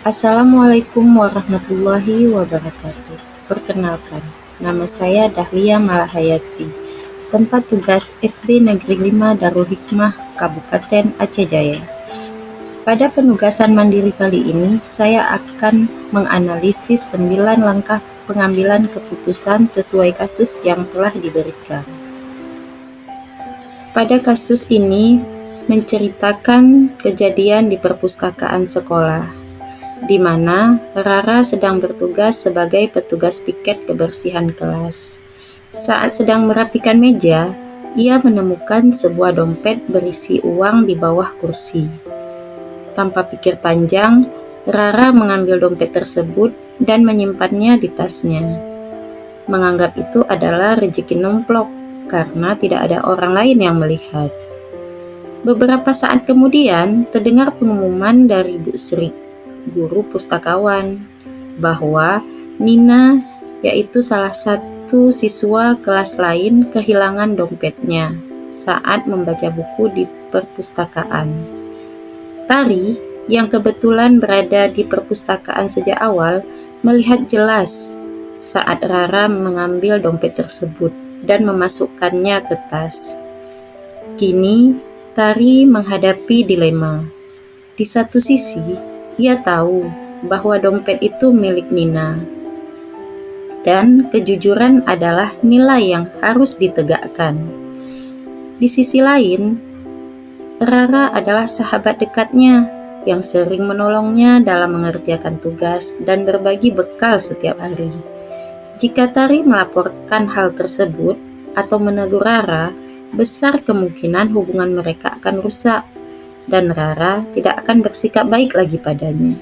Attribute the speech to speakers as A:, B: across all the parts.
A: Assalamualaikum warahmatullahi wabarakatuh. Perkenalkan, nama saya Dahlia Malahayati, tempat tugas SD Negeri 5 Darul Hikmah, Kabupaten Aceh Jaya. Pada penugasan mandiri kali ini, saya akan menganalisis 9 langkah pengambilan keputusan sesuai kasus yang telah diberikan. Pada kasus ini, menceritakan kejadian di perpustakaan sekolah, di mana Rara sedang bertugas sebagai petugas piket kebersihan kelas. Saat sedang merapikan meja, ia menemukan sebuah dompet berisi uang di bawah kursi. Tanpa pikir panjang, Rara mengambil dompet tersebut dan menyimpannya di tasnya. Menganggap itu adalah rezeki nomplok karena tidak ada orang lain yang melihat. Beberapa saat kemudian, terdengar pengumuman dari Bu Sri, guru pustakawan, bahwa Nina, yaitu salah satu siswa kelas lain, kehilangan dompetnya saat membaca buku di perpustakaan. Tari, yang kebetulan berada di perpustakaan sejak awal, melihat jelas saat Rara mengambil dompet tersebut dan memasukkannya ke tas. Kini, Tari menghadapi dilema. Di satu sisi, ia tahu bahwa dompet itu milik Nina, dan kejujuran adalah nilai yang harus ditegakkan. Di sisi lain, Rara adalah sahabat dekatnya yang sering menolongnya dalam mengerjakan tugas dan berbagi bekal setiap hari. Jika Tari melaporkan hal tersebut atau menegur Rara, besar kemungkinan hubungan mereka akan rusak dan Rara tidak akan bersikap baik lagi padanya.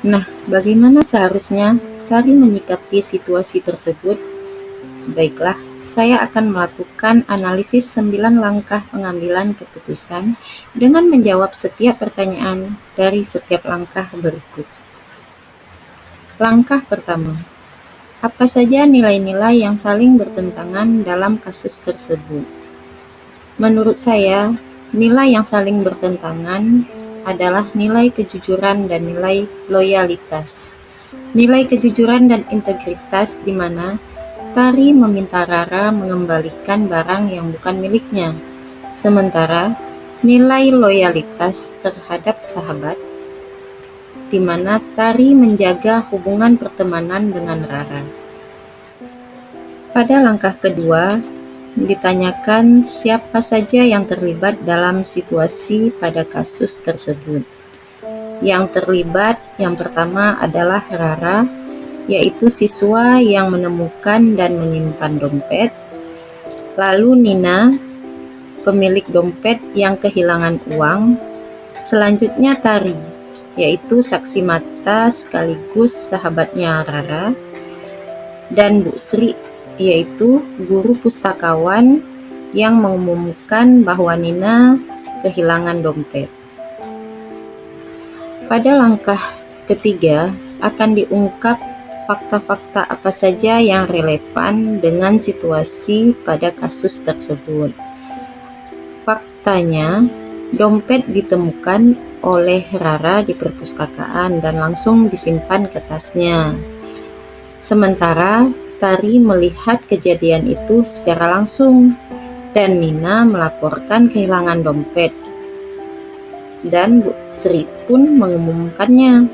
A: Nah, bagaimana seharusnya Tari menyikapi situasi tersebut? Baiklah, saya akan melakukan analisis 9 langkah pengambilan keputusan dengan menjawab setiap pertanyaan dari setiap langkah berikut. Langkah pertama, apa saja nilai-nilai yang saling bertentangan dalam kasus tersebut? Menurut saya, nilai yang saling bertentangan adalah nilai kejujuran dan nilai loyalitas. Nilai kejujuran dan integritas di mana Tari meminta Rara mengembalikan barang yang bukan miliknya. Sementara nilai loyalitas terhadap sahabat di mana Tari menjaga hubungan pertemanan dengan Rara. Pada langkah kedua, ditanyakan siapa saja yang terlibat dalam situasi pada kasus tersebut. Yang terlibat yang pertama adalah Rara, yaitu siswa yang menemukan dan menyimpan dompet. Lalu Nina, pemilik dompet yang kehilangan uang. Selanjutnya Tari, yaitu saksi mata sekaligus sahabatnya Rara. Dan Bu Sri, yaitu guru pustakawan yang mengumumkan bahwa Nina kehilangan dompet. Pada langkah ketiga akan diungkap fakta-fakta apa saja yang relevan dengan situasi pada kasus tersebut. Faktanya, dompet ditemukan oleh Rara di perpustakaan dan langsung disimpan ke tasnya. Sementara Tari melihat kejadian itu secara langsung dan Nina melaporkan kehilangan dompet. Dan Bu Sri pun mengumumkannya.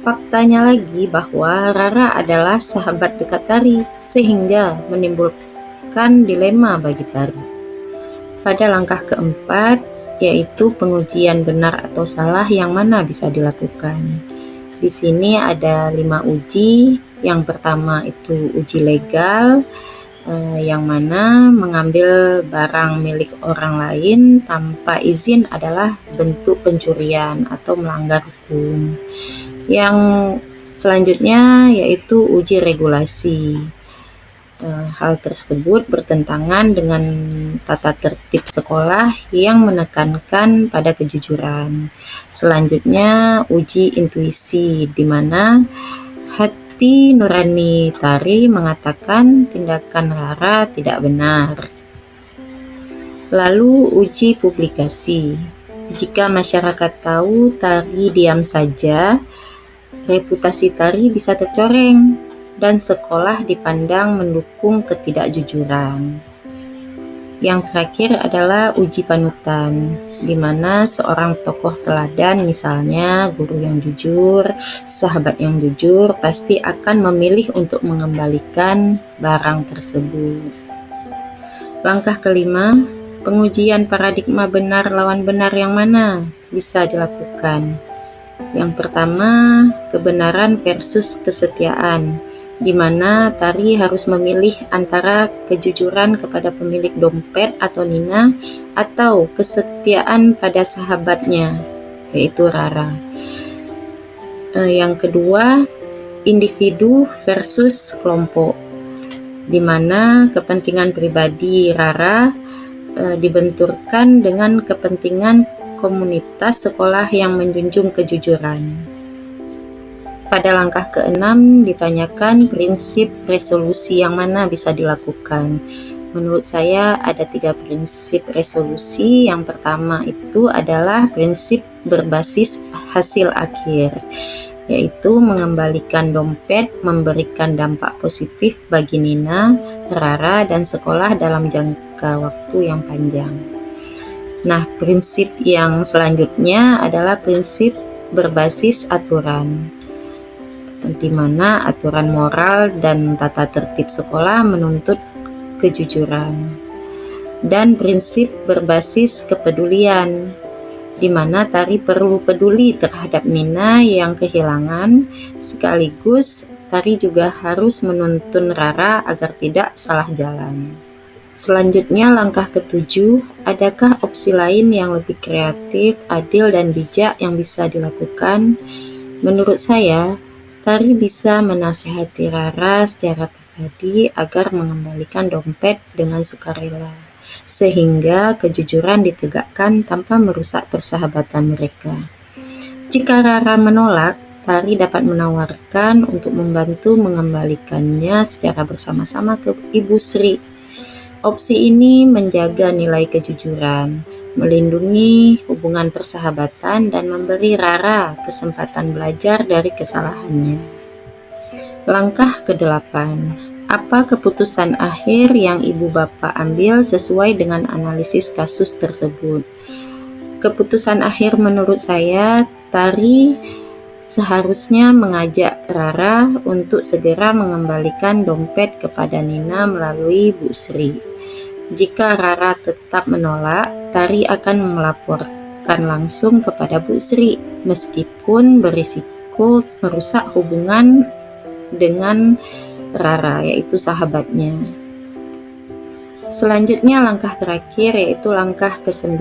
A: Faktanya lagi bahwa Rara adalah sahabat dekat Tari sehingga menimbulkan dilema bagi Tari. Pada langkah keempat, yaitu pengujian benar atau salah yang mana bisa dilakukan. Di sini ada 5 uji. Yang pertama itu uji legal, yang mana mengambil barang milik orang lain tanpa izin adalah bentuk pencurian atau melanggar hukum. Yang selanjutnya yaitu uji regulasi. Hal tersebut bertentangan dengan tata tertib sekolah yang menekankan pada kejujuran. Selanjutnya uji intuisi, di mana hati nurani Tari mengatakan tindakan Rara tidak benar. Lalu uji publikasi. Jika masyarakat tahu tari diam saja, reputasi tari bisa tercoreng dan sekolah dipandang mendukung ketidakjujuran. Yang terakhir adalah uji panutan, di mana seorang tokoh teladan, misalnya guru yang jujur, sahabat yang jujur, pasti akan memilih untuk mengembalikan barang tersebut. Langkah kelima, pengujian paradigma benar lawan benar yang mana bisa dilakukan. Yang pertama, kebenaran versus kesetiaan, di mana tari harus memilih antara kejujuran kepada pemilik dompet atau Nina atau kesetiaan pada sahabatnya, yaitu Rara. Yang kedua, individu versus kelompok, di mana kepentingan pribadi Rara dibenturkan dengan kepentingan komunitas sekolah yang menjunjung kejujuran. Pada langkah ke-6 ditanyakan prinsip resolusi yang mana bisa dilakukan. Menurut saya ada 3 prinsip resolusi. Yang pertama itu adalah prinsip berbasis hasil akhir, yaitu mengembalikan dompet memberikan dampak positif bagi Nina, Rara, dan sekolah dalam jangka waktu yang panjang. Nah, prinsip yang selanjutnya adalah prinsip berbasis aturan, di mana aturan moral dan tata tertib sekolah menuntut kejujuran. Dan prinsip berbasis kepedulian, di mana tari perlu peduli terhadap Nina yang kehilangan, sekaligus tari juga harus menuntun Rara agar tidak salah jalan. Selanjutnya langkah ke-7, adakah opsi lain yang lebih kreatif, adil, dan bijak yang bisa dilakukan? Menurut saya, tari bisa menasihati Rara secara pribadi agar mengembalikan dompet dengan sukarela, sehingga kejujuran ditegakkan tanpa merusak persahabatan mereka. Jika Rara menolak, tari dapat menawarkan untuk membantu mengembalikannya secara bersama-sama ke Ibu Sri. Opsi ini menjaga nilai kejujuran, melindungi hubungan persahabatan, dan memberi Rara kesempatan belajar dari kesalahannya. Langkah ke-8, apa keputusan akhir yang Ibu Bapak ambil sesuai dengan analisis kasus tersebut? Keputusan akhir menurut saya, tari seharusnya mengajak Rara untuk segera mengembalikan dompet kepada Nina melalui Bu Sri. Jika Rara tetap menolak, tari akan melaporkan langsung kepada Bu Sri, meskipun berisiko merusak hubungan dengan Rara, yaitu sahabatnya. Selanjutnya langkah terakhir, yaitu langkah ke-9.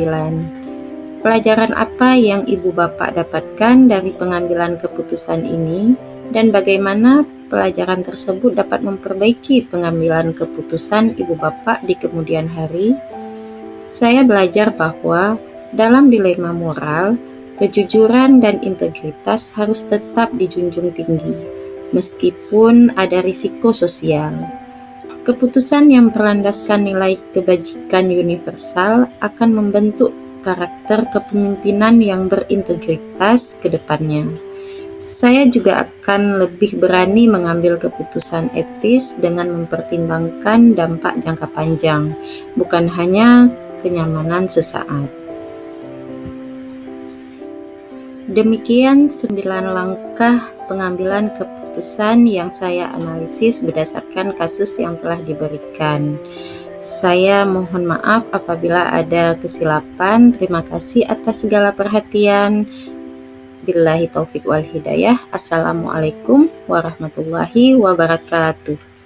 A: Pelajaran apa yang Ibu Bapak dapatkan dari pengambilan keputusan ini, dan bagaimana pelajaran tersebut dapat memperbaiki pengambilan keputusan Ibu Bapak di kemudian hari? Saya belajar bahwa dalam dilema moral, kejujuran dan integritas harus tetap dijunjung tinggi, meskipun ada risiko sosial. Keputusan yang berlandaskan nilai kebajikan universal akan membentuk karakter kepemimpinan yang berintegritas ke depannya. Saya juga akan lebih berani mengambil keputusan etis dengan mempertimbangkan dampak jangka panjang, bukan hanya kenyamanan sesaat. Demikian 9 langkah pengambilan keputusan yang saya analisis berdasarkan kasus yang telah diberikan. Saya mohon maaf apabila ada kesilapan. Terima kasih atas segala perhatian. Billahi taufiq wal hidayah. Assalamualaikum warahmatullahi wabarakatuh.